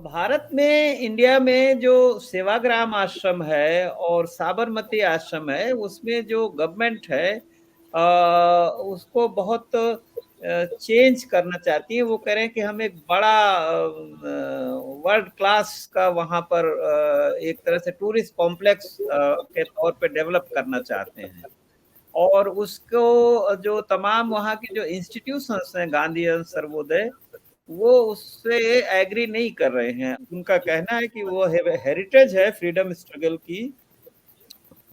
भारत में, इंडिया में जो सेवाग्राम आश्रम है और साबरमती आश्रम है, उसमें जो गवर्नमेंट है उसको बहुत चेंज करना चाहती है। वो कह रहे हैं कि हम एक बड़ा वर्ल्ड क्लास का वहाँ पर एक तरह से टूरिस्ट कॉम्प्लेक्स के तौर पे डेवलप करना चाहते हैं। और उसको जो तमाम वहाँ की जो इंस्टीट्यूशंस हैं, गांधी एवं सर्वोदय, वो उससे एग्री नहीं कर रहे हैं। उनका कहना है कि वो हेरिटेज है फ्रीडम स्ट्रगल की,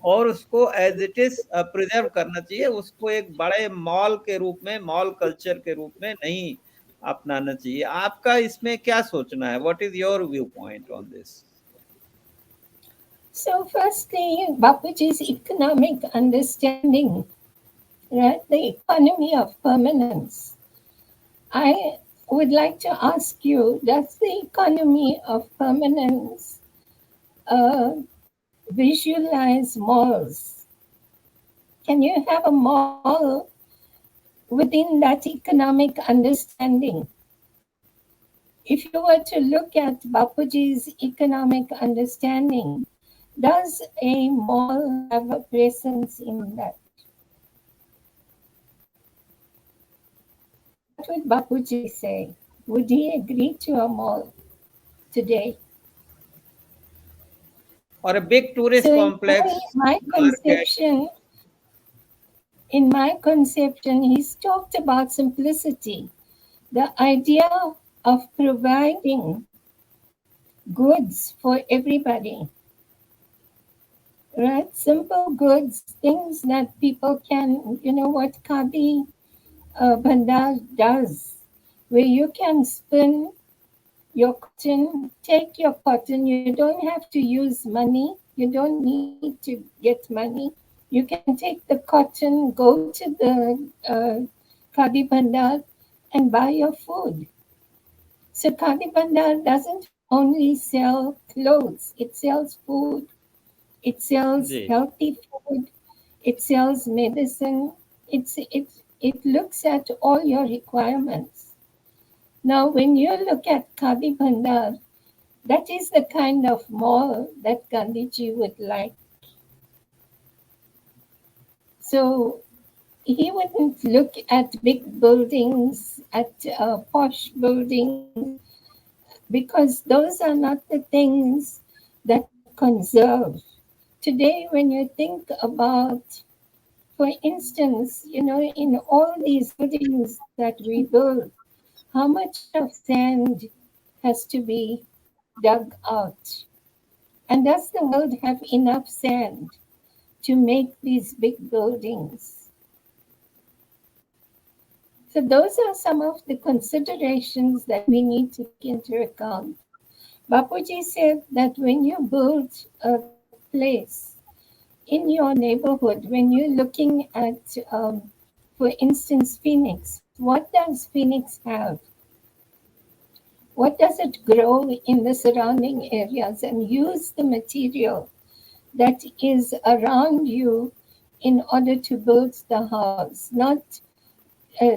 और उसको एज इट इज प्रिजर्व करना चाहिए। उसको एक बड़े मॉल के रूप में, मॉल कल्चर के रूप में नहीं अपनाना चाहिए। आपका इसमें क्या सोचना है? What is your view point on this? So, firstly, Bapuji's economic understanding, right? The economy of permanence. I would like to ask you, does the economy of permanence visualize malls? Can you have a mall within that economic understanding? If you were to look at Bapuji's economic understanding, does a mall have a presence in that? What would Bapuji say? Would he agree to a mall today? Or a big tourist So complex, market? in my conception, he's talked about simplicity, the idea of providing goods for everybody, right? Simple goods, things that people can, what Kadi Bandar does, where you can spin your cotton, take your cotton, you don't have to use money, you don't need to get money. You can take the cotton, go to the Khadi Bandar and buy your food. So Khadi Bandar doesn't only sell clothes, it sells food, it sells healthy food, it sells medicine, it looks at all your requirements. Now, when you look at Khadi Bandar, that is the kind of mall that Gandhiji would like. So he wouldn't look at big buildings, at posh buildings, because those are not the things that conserve. Today, when you think about, for instance, in all these buildings that we build, how much of sand has to be dug out? And does the world have enough sand to make these big buildings? So those are some of the considerations that we need to take into account. Bapuji said that when you build a place in your neighborhood, when you're looking at, for instance, Phoenix, what does Phoenix have? What does it grow in the surrounding areas? And use the material that is around you in order to build the house, not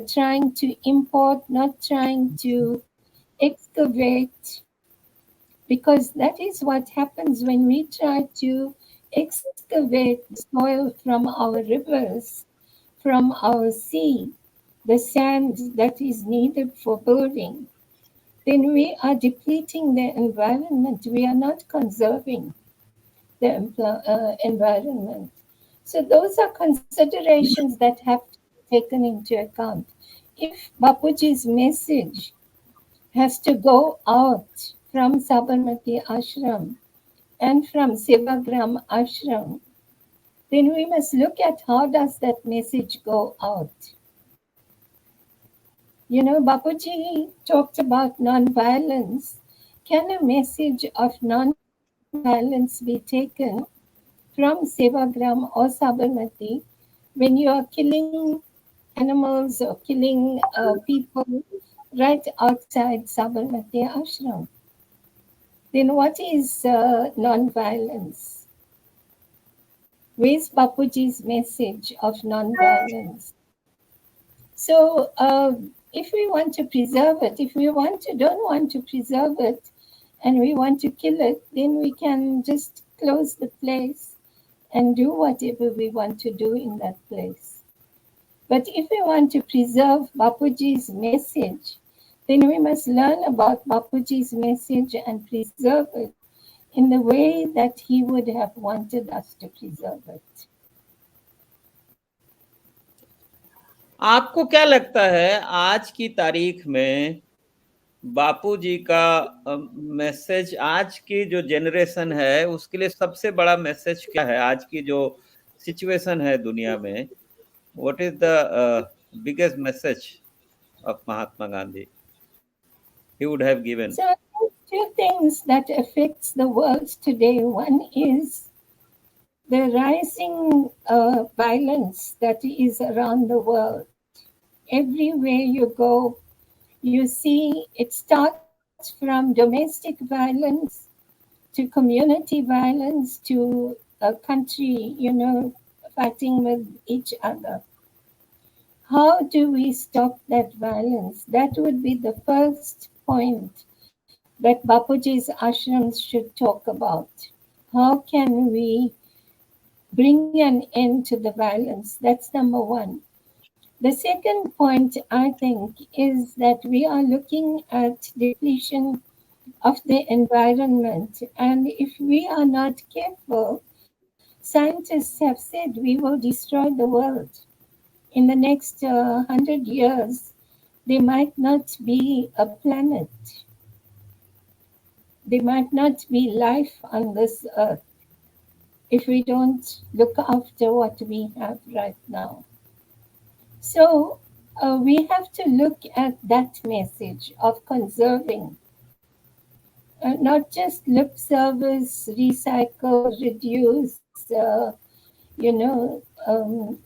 trying to import, not trying to excavate, because that is what happens when we try to excavate soil from our rivers, from our sea, the sand that is needed for building. Then we are depleting the environment. We are not conserving the environment. So those are considerations that have to be taken into account. If Bapuji's message has to go out from Sabarmati Ashram and from Sevagram Ashram, then we must look at how does that message go out. Bapuji talked about non-violence. Can a message of non-violence be taken from Sevagram or Sabarmati when you are killing animals or killing people right outside Sabarmati Ashram? Then what is non-violence? Where's Bapuji's message of non-violence? So if we want to preserve it, if we don't want to preserve it and we want to kill it, then we can just close the place and do whatever we want to do in that place. But if we want to preserve Bapuji's message, then we must learn about Bapuji's message and preserve it in the way that he would have wanted us to preserve it. आपको क्या लगता है आज की तारीख में बापू जी का message आज की जो जनरेशन है उसके लिए सबसे बड़ा मैसेज क्या है? आज की जो सिचुएशन है दुनिया में, what is the biggest message of Mahatma Gandhi he would have given? So two things that affects the world today. One is the rising violence that is around the world. Everywhere you go, you see it starts from domestic violence to community violence to a country, fighting with each other. How do we stop that violence? That would be the first point that Bapuji's ashrams should talk about. How can we bring an end to the violence? That's number one. The second point, I think, is that we are looking at depletion of the environment. And if we are not careful, scientists have said we will destroy the world. In the next 100 years, there might not be a planet. There might not be life on this earth if we don't look after what we have right now. So we have to look at that message of conserving, not just lip service, recycle, reduce,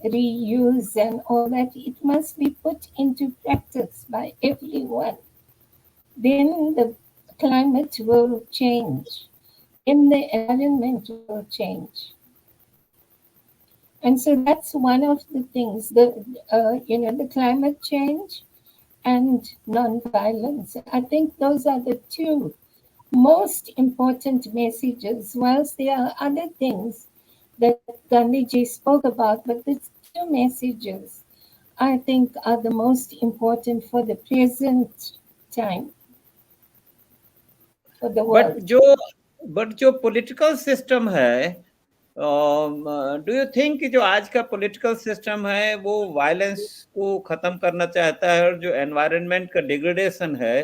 reuse, and all that. It must be put into practice by everyone. Then the climate will change. Then the environment will change. And so that's one of the things, the climate change and non-violence. I think those are the two most important messages, whilst there are other things that Gandhiji spoke about, but the two messages I think are the most important for the present time for the but world. जो political system है, do you think कि जो आज का political system है वो violence को खत्म करना चाहता है और जो एनवायरनमेंट का डिग्रेडेशन है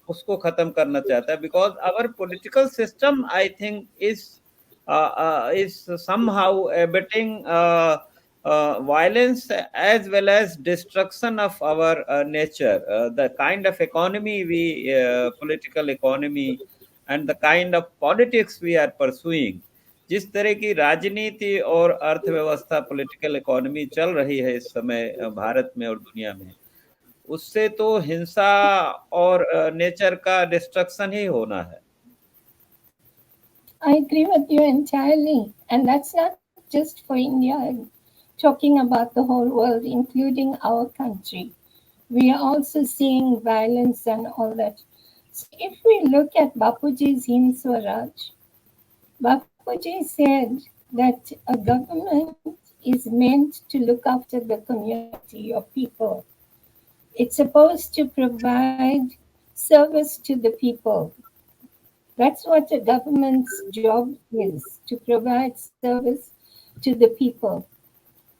उसको खत्म करना चाहता है? Because our political system I think is somehow abetting violence as well as destruction of our nature. The kind of economy political economy and the kind of politics we are pursuing, जिस तरह की राजनीति और अर्थव्यवस्था political economy चल रही है इस समय भारत में और दुनिया में, उससे तो हिंसा और नेचर का डिस्ट्रक्शन ही होना है. I agree with you entirely. And that's not just for India. I'm talking about the whole world, including our country. We are also seeing violence and all that. So if we look at Bapuji's Hind Swaraj, Bapuji said that a government is meant to look after the community or people. It's supposed to provide service to the people. That's what a government's job is, to provide service to the people.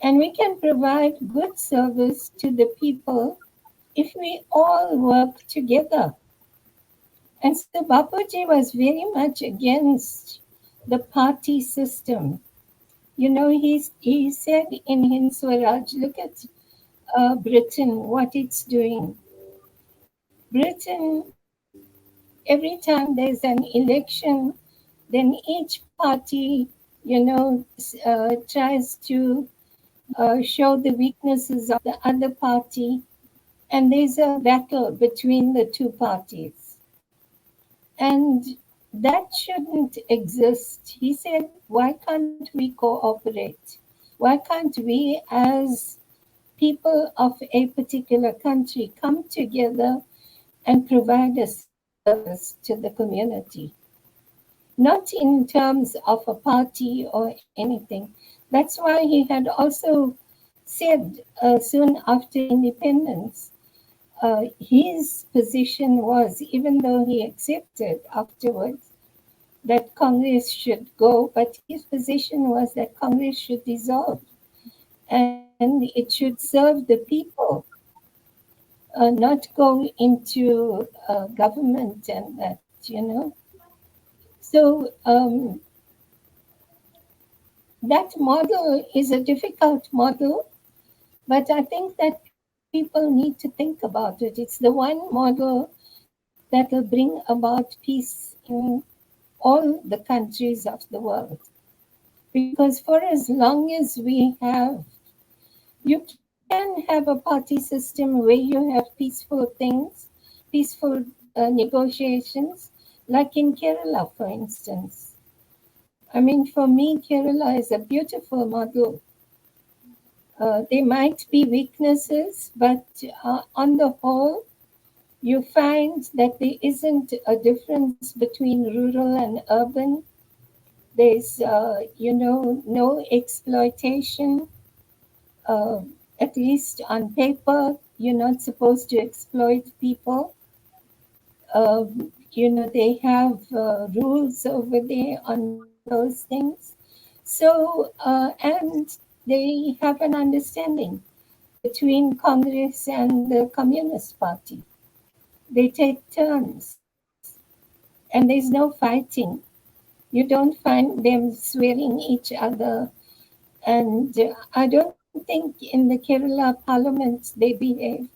And we can provide good service to the people if we all work together. And so Bapuji was very much against the party system. He said in Hind Swaraj, look at Britain, what it's doing. Britain, every time there's an election, then each party, tries to show the weaknesses of the other party, and there's a battle between the two parties. And that shouldn't exist. He said, why can't we cooperate? Why can't we, as people of a particular country, come together and provide a service to the community? not in terms of a party or anything. That's why he had also said soon after independence, his position was, even though he accepted afterwards that Congress should go, but his position was that Congress should dissolve and it should serve the people, not go into government and that, you know. So that model is a difficult model, but I think that people need to think about it. It's the one model that will bring about peace in all the countries of the world. Because for as long as we have, you can have a party system where you have peaceful things, peaceful negotiations, like in Kerala, for instance. I mean, for me, Kerala is a beautiful model. There might be weaknesses, but on the whole, you find that there isn't a difference between rural and urban. There's, no exploitation. Uh, at least on paper, you're not supposed to exploit people. They have rules over there on those things. So, and they have an understanding between Congress and the Communist Party. They take turns, and there's no fighting. You don't find them swearing each other. And I don't think in the Kerala parliament they behave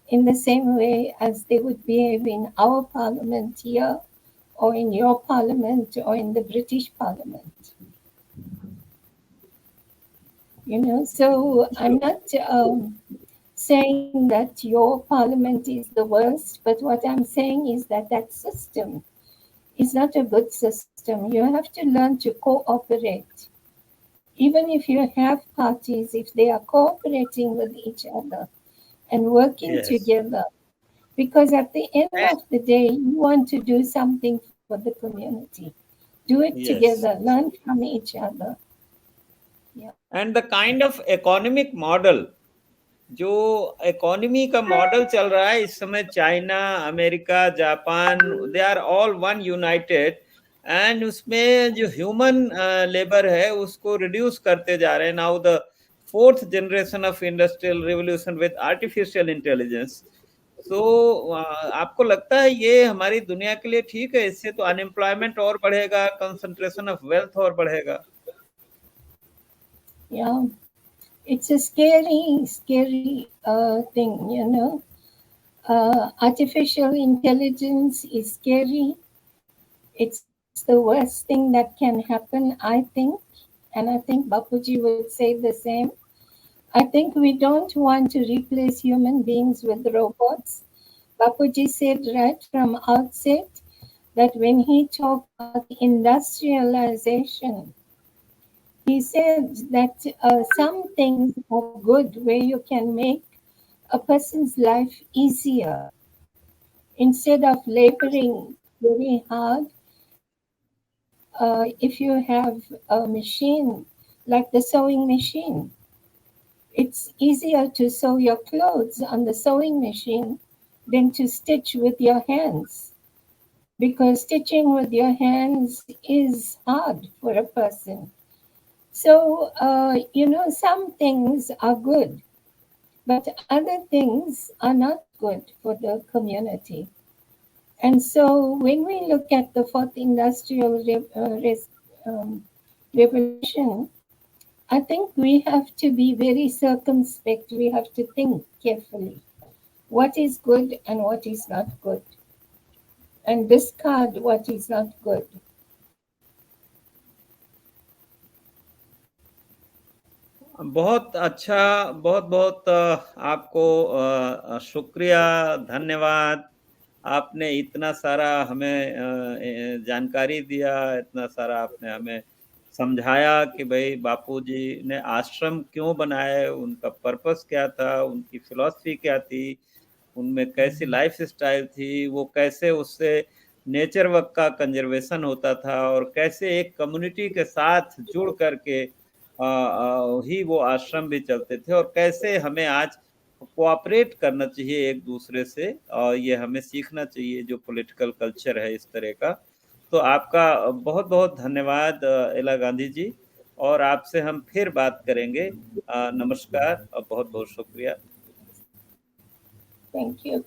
in the same way as they would behave in our parliament here, or in your parliament, or in the British parliament. So I'm not saying that your parliament is the worst, but what I'm saying is that that system is not a good system. You have to learn to cooperate. Even if you have parties, if they are cooperating with each other and working Yes. together, because at the end And, of the day, you want to do something for the community. Do it together, yes. learn from each other. Yeah. And the kind of economic model, जो economy का model चल रहा है इस समय, China, America, Japan, they are all one united, and उसमें जो human labour है उसको रिड्यूस करते जा रहे हैं. Now the fourth generation of industrial revolution with artificial intelligence. So आपको लगता है ये हमारी दुनिया के लिए ठीक है? इससे तो अनएम्प्लॉयमेंट और बढ़ेगा, कंसंट्रेशन ऑफ वेल्थ और बढ़ेगा. Yeah. It's a scary, scary thing. Artificial intelligence is scary. It's the worst thing that can happen, I think. And I think Bapuji would say the same. I think we don't want to replace human beings with robots. Bapuji said right from outset that when he talked about industrialization, he said that some things are good where you can make a person's life easier instead of laboring very hard. If you have a machine like the sewing machine, it's easier to sew your clothes on the sewing machine than to stitch with your hands, because stitching with your hands is hard for a person. So, some things are good, but other things are not good for the community. And so, when we look at the fourth industrial um, revolution, I think we have to be very circumspect. We have to think carefully what is good and what is not good, and discard what is not good. बहुत अच्छा. बहुत बहुत आपको शुक्रिया, धन्यवाद. आपने इतना सारा हमें जानकारी दिया, इतना सारा आपने हमें समझाया कि भाई बापूजी ने आश्रम क्यों बनाए, उनका पर्पस क्या था, उनकी फिलॉसफी क्या थी, उनमें कैसी लाइफ स्टाइल थी, वो कैसे उससे नेचर वर्क का कंजर्वेशन होता था, और कैसे एक कम्युनिटी के साथ जुड़ करके ही वो आश्रम भी चलते थे, और कैसे हमें आज कोऑपरेट करना चाहिए एक दूसरे से, और ये हमें सीखना चाहिए जो पॉलिटिकल कल्चर है इस तरह का। तो आपका बहुत बहुत धन्यवाद एला गांधी जी, और आपसे हम फिर बात करेंगे। नमस्कार और बहुत बहुत शुक्रिया। Thank you.